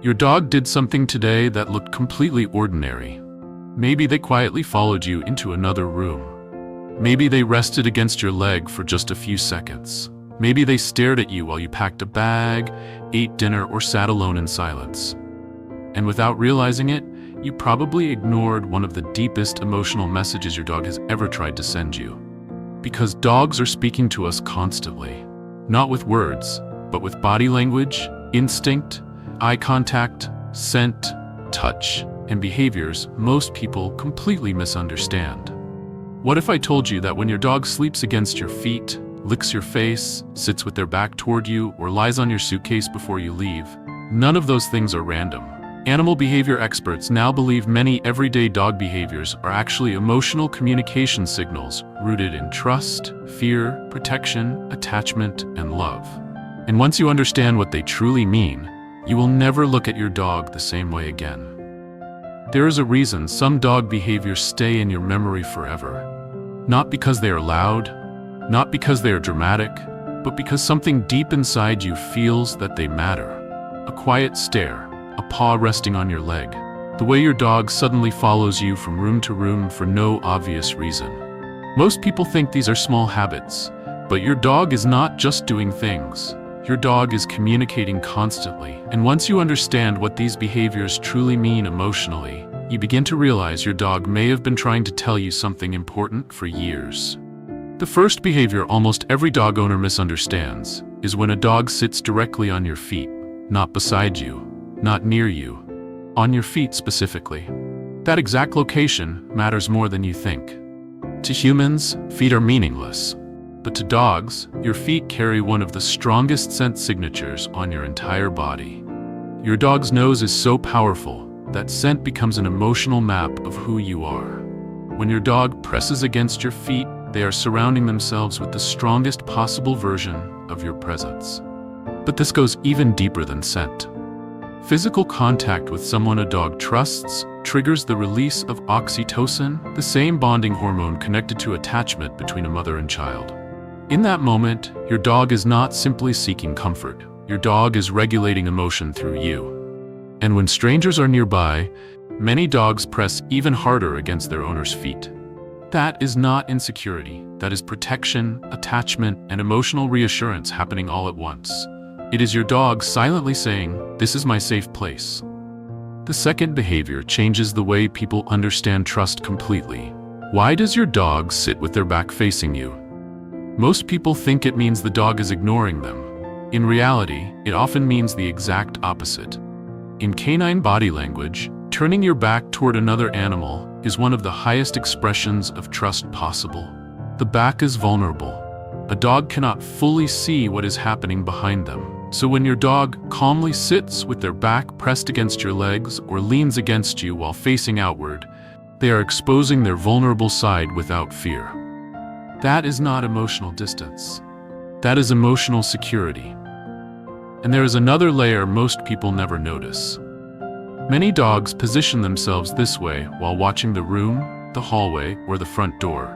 Your dog did something today that looked completely ordinary. Maybe they quietly followed you into another room. Maybe they rested against your leg for just a few seconds. Maybe they stared at you while you packed a bag, ate dinner, or sat alone in silence. And without realizing it, you probably ignored one of the deepest emotional messages your dog has ever tried to send you. Because dogs are speaking to us constantly. Not with words, but with body language, instinct, eye contact, scent, touch, and behaviors most people completely misunderstand. What if I told you that when your dog sleeps against your feet, licks your face, sits with their back toward you, or lies on your suitcase before you leave, none of those things are random? Animal behavior experts now believe many everyday dog behaviors are actually emotional communication signals rooted in trust, fear, protection, attachment, and love. And once you understand what they truly mean, you will never look at your dog the same way again. There is a reason some dog behaviors stay in your memory forever. Not because they are loud, not because they are dramatic, but because something deep inside you feels that they matter. A quiet stare, a paw resting on your leg, the way your dog suddenly follows you from room to room for no obvious reason. Most people think these are small habits, but your dog is not just doing things. Your dog is communicating constantly, and once you understand what these behaviors truly mean emotionally, you begin to realize your dog may have been trying to tell you something important for years. The first behavior almost every dog owner misunderstands is when a dog sits directly on your feet, not beside you, not near you, on your feet specifically. That exact location matters more than you think. To humans, feet are meaningless. But to dogs, your feet carry one of the strongest scent signatures on your entire body. Your dog's nose is so powerful that scent becomes an emotional map of who you are. When your dog presses against your feet, they are surrounding themselves with the strongest possible version of your presence. But this goes even deeper than scent. Physical contact with someone a dog trusts triggers the release of oxytocin, the same bonding hormone connected to attachment between a mother and child. In that moment, your dog is not simply seeking comfort. Your dog is regulating emotion through you. And when strangers are nearby, many dogs press even harder against their owner's feet. That is not insecurity. That is protection, attachment, and emotional reassurance happening all at once. It is your dog silently saying, "This is my safe place." The second behavior changes the way people understand trust completely. Why does your dog sit with their back facing you? Most people think it means the dog is ignoring them. In reality, it often means the exact opposite. In canine body language, turning your back toward another animal is one of the highest expressions of trust possible. The back is vulnerable. A dog cannot fully see what is happening behind them. So when your dog calmly sits with their back pressed against your legs or leans against you while facing outward, they are exposing their vulnerable side without fear. That is not emotional distance. That is emotional security. And there is another layer most people never notice. Many dogs position themselves this way while watching the room, the hallway, or the front door.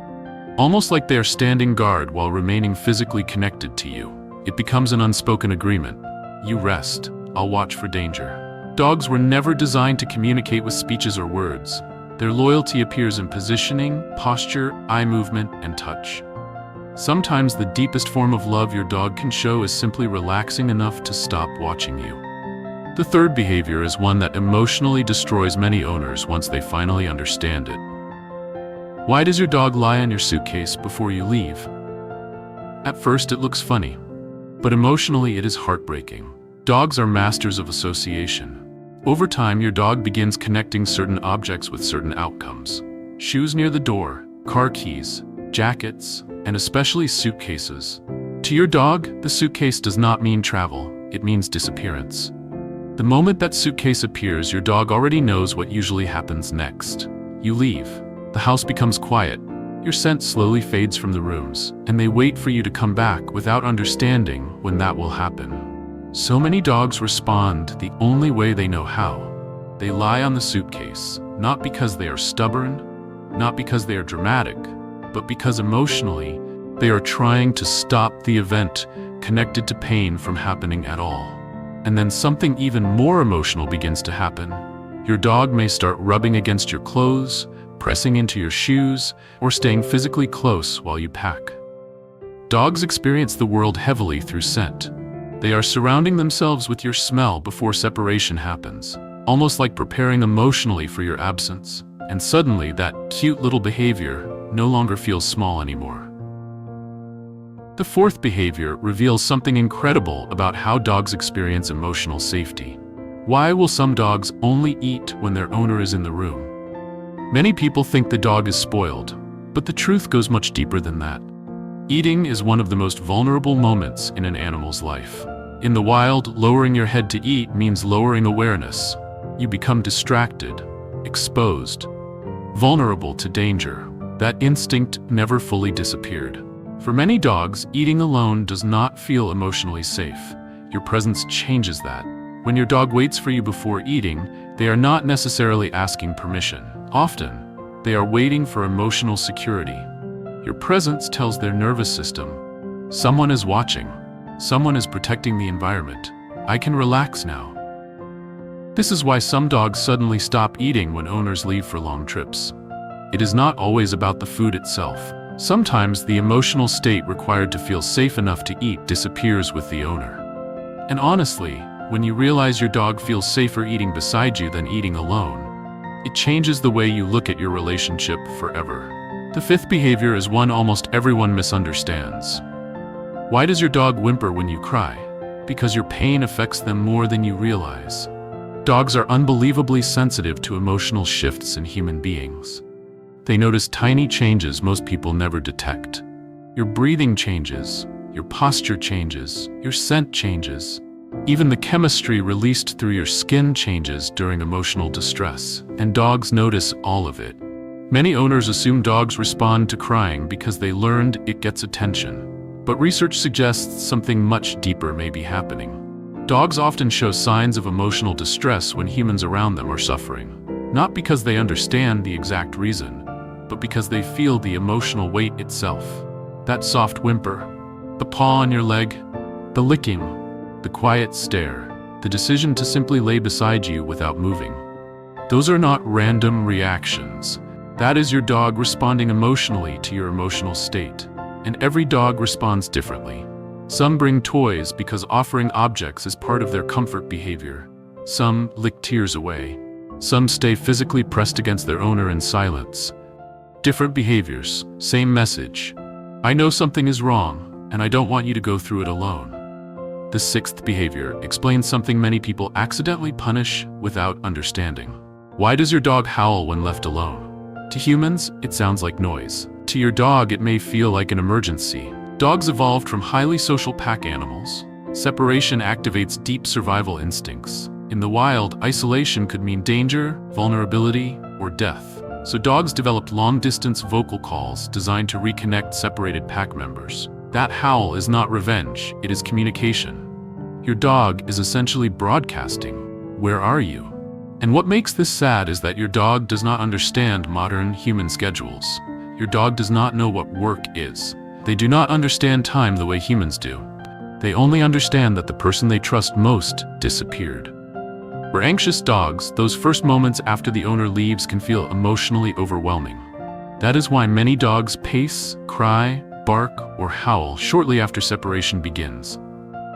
Almost like they are standing guard while remaining physically connected to you. It becomes an unspoken agreement. You rest, I'll watch for danger. Dogs were never designed to communicate with speeches or words. Their loyalty appears in positioning, posture, eye movement, and touch. Sometimes the deepest form of love your dog can show is simply relaxing enough to stop watching you. The third behavior is one that emotionally destroys many owners once they finally understand it. Why does your dog lie on your suitcase before you leave? At first it looks funny, but emotionally it is heartbreaking. Dogs are masters of association. Over time, your dog begins connecting certain objects with certain outcomes. Shoes near the door, car keys, jackets, and especially suitcases. To your dog, the suitcase does not mean travel, it means disappearance. The moment that suitcase appears, your dog already knows what usually happens next. You leave. The house becomes quiet. Your scent slowly fades from the rooms, and they wait for you to come back without understanding when that will happen. So many dogs respond the only way they know how. They lie on the suitcase, not because they are stubborn, not because they are dramatic, but because emotionally, they are trying to stop the event connected to pain from happening at all. And then something even more emotional begins to happen. Your dog may start rubbing against your clothes, pressing into your shoes, or staying physically close while you pack. Dogs experience the world heavily through scent. They are surrounding themselves with your smell before separation happens, almost like preparing emotionally for your absence. And suddenly, that cute little behavior no longer feels small anymore. The fourth behavior reveals something incredible about how dogs experience emotional safety. Why will some dogs only eat when their owner is in the room? Many people think the dog is spoiled, but the truth goes much deeper than that. Eating is one of the most vulnerable moments in an animal's life. In the wild, lowering your head to eat means lowering awareness. You become distracted, exposed, vulnerable to danger. That instinct never fully disappeared. For many dogs, eating alone does not feel emotionally safe. Your presence changes that. When your dog waits for you before eating, they are not necessarily asking permission. Often, they are waiting for emotional security. Your presence tells their nervous system, someone is watching, someone is protecting the environment. I can relax now. This is why some dogs suddenly stop eating when owners leave for long trips. It is not always about the food itself. Sometimes the emotional state required to feel safe enough to eat disappears with the owner. And honestly, when you realize your dog feels safer eating beside you than eating alone, it changes the way you look at your relationship forever. The fifth behavior is one almost everyone misunderstands. Why does your dog whimper when you cry? Because your pain affects them more than you realize. Dogs are unbelievably sensitive to emotional shifts in human beings. They notice tiny changes most people never detect. Your breathing changes, your posture changes, your scent changes. Even the chemistry released through your skin changes during emotional distress, and dogs notice all of it. Many owners assume dogs respond to crying because they learned it gets attention. But research suggests something much deeper may be happening. Dogs often show signs of emotional distress when humans around them are suffering, not because they understand the exact reason, but because they feel the emotional weight itself. That soft whimper, the paw on your leg, the licking, the quiet stare, the decision to simply lay beside you without moving. Those are not random reactions. That is your dog responding emotionally to your emotional state. And every dog responds differently. Some bring toys because offering objects is part of their comfort behavior. Some lick tears away. Some stay physically pressed against their owner in silence. Different behaviors, same message. I know something is wrong, and I don't want you to go through it alone. The sixth behavior explains something many people accidentally punish without understanding. Why does your dog howl when left alone? To humans, it sounds like noise. To your dog, it may feel like an emergency. Dogs evolved from highly social pack animals. Separation activates deep survival instincts. In the wild, isolation could mean danger, vulnerability, or death. So dogs developed long-distance vocal calls designed to reconnect separated pack members. That howl is not revenge, it is communication. Your dog is essentially broadcasting, "Where are you?" And what makes this sad is that your dog does not understand modern human schedules. Your dog does not know what work is. They do not understand time the way humans do. They only understand that the person they trust most disappeared. For anxious dogs, those first moments after the owner leaves can feel emotionally overwhelming. That is why many dogs pace, cry, bark, or howl shortly after separation begins.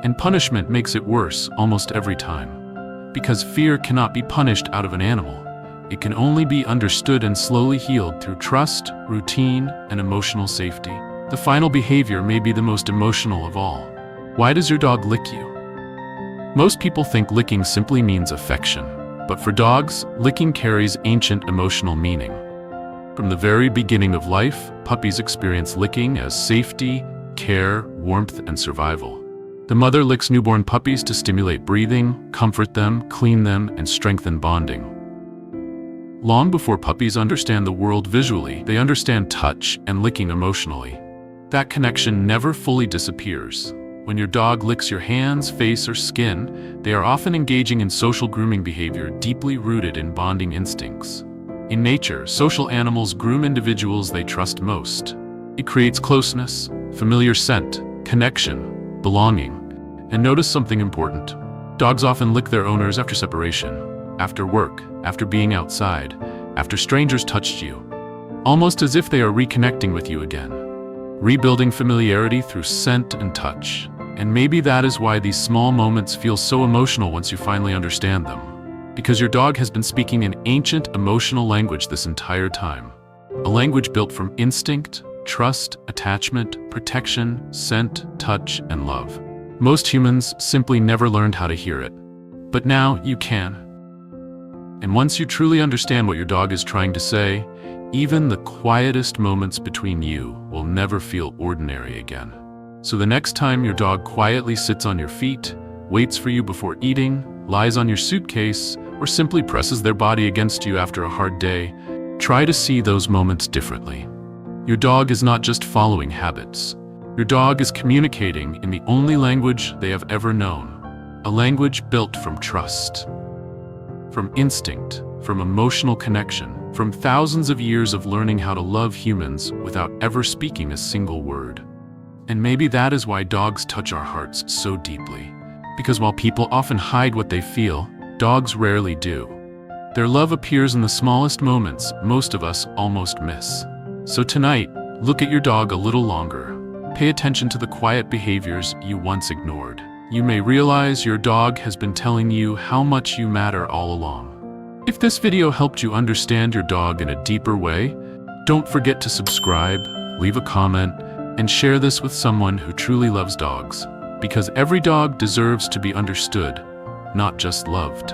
And punishment makes it worse almost every time. Because fear cannot be punished out of an animal. It can only be understood and slowly healed through trust, routine, and emotional safety. The final behavior may be the most emotional of all. Why does your dog lick you? Most people think licking simply means affection, but for dogs, licking carries ancient emotional meaning. From the very beginning of life, puppies experience licking as safety, care, warmth, and survival. The mother licks newborn puppies to stimulate breathing, comfort them, clean them, and strengthen bonding. Long before puppies understand the world visually, they understand touch and licking emotionally. That connection never fully disappears. When your dog licks your hands, face, or skin, they are often engaging in social grooming behavior deeply rooted in bonding instincts. In nature, social animals groom individuals they trust most. It creates closeness, familiar scent, connection, belonging. And notice something important. Dogs often lick their owners after separation, after work, after being outside, after strangers touched you, almost as if they are reconnecting with you again, rebuilding familiarity through scent and touch. And maybe that is why these small moments feel so emotional once you finally understand them. Because your dog has been speaking an ancient emotional language this entire time. A language built from instinct, trust, attachment, protection, scent, touch, and love. Most humans simply never learned how to hear it. But now you can. And once you truly understand what your dog is trying to say, even the quietest moments between you will never feel ordinary again. So the next time your dog quietly sits on your feet, waits for you before eating, lies on your suitcase, or simply presses their body against you after a hard day, try to see those moments differently. Your dog is not just following habits. Your dog is communicating in the only language they have ever known. A language built from trust, from instinct, from emotional connection, from thousands of years of learning how to love humans without ever speaking a single word. And maybe that is why dogs touch our hearts so deeply. Because while people often hide what they feel, dogs rarely do. Their love appears in the smallest moments most of us almost miss. So tonight, look at your dog a little longer. Pay attention to the quiet behaviors you once ignored. You may realize your dog has been telling you how much you matter all along. If this video helped you understand your dog in a deeper way, don't forget to subscribe, leave a comment, and share this with someone who truly loves dogs, because every dog deserves to be understood, not just loved.